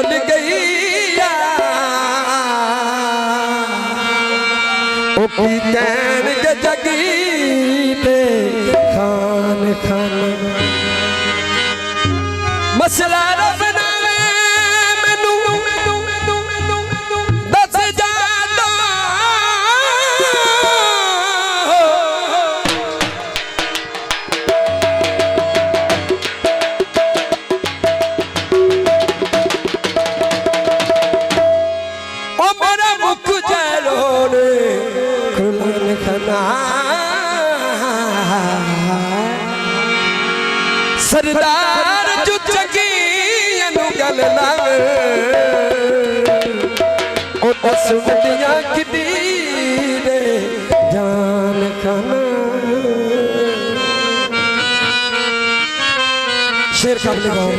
डोल गई ओ की कैन के जगी पे खान खान मसला रब नाले मैनू दस जादा ओ मेरा मुख जलो ने खुलन खना सरदार जो चगी गल लावे ओ असुलिया किदी रे जान खाना शेर का लगाओ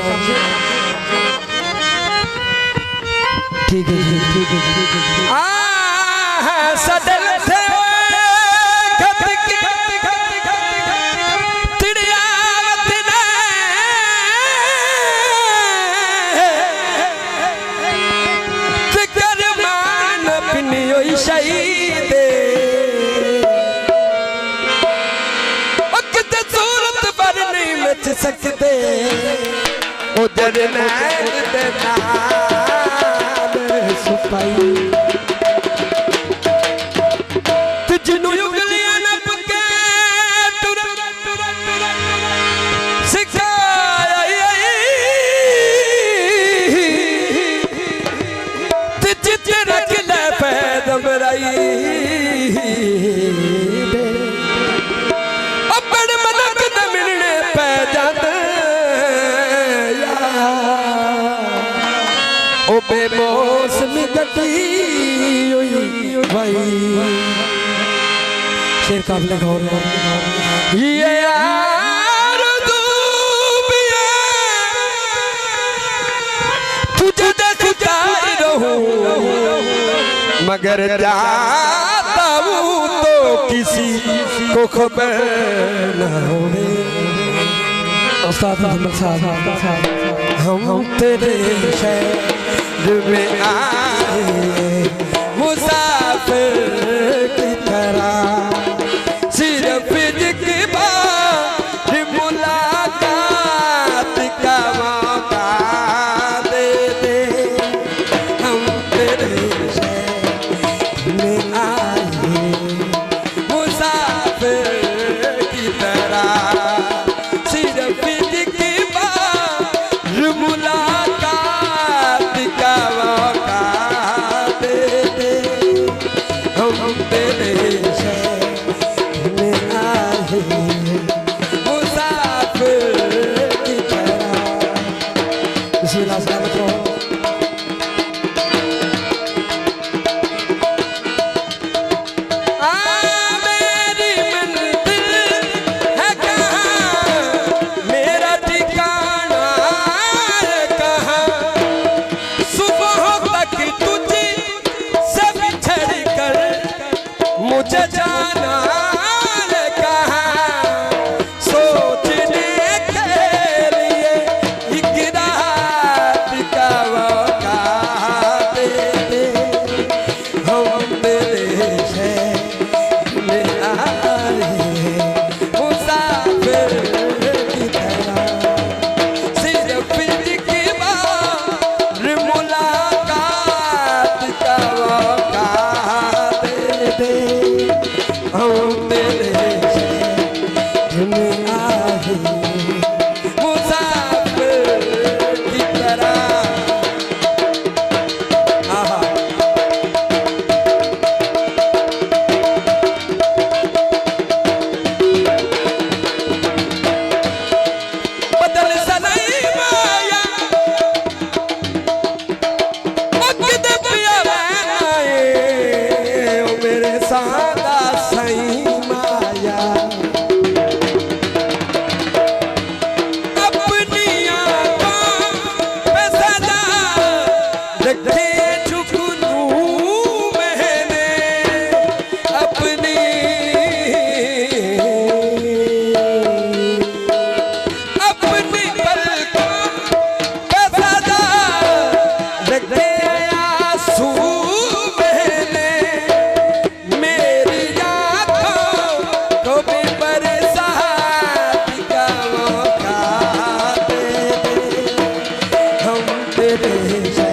ठीक है ठीक है आ सदल थे शहीदे वक्त सूरत पर नहीं मिट सकते उधर नैन दे नाल सुपाई तुझनु उंगलियां नप के टुर सिखाया तुझ रख ले अपने मनक न मिलने पै जाते ओ बेमौसमी गटी भाई शेर काबले गौर ये यार दूबिया तुझे देखता ही रहूं मगर जाता हूँ तो किसी को खबर न होवे उस्ताद मोहम्मद साहब हम तेरे शहर में आए मुसाफिर की तरह सिर्फ एक बार मुलाकात का मौका दे दे हम तेरे मुझे जाना कहाँ सोचने के लिए एक रात का तेरे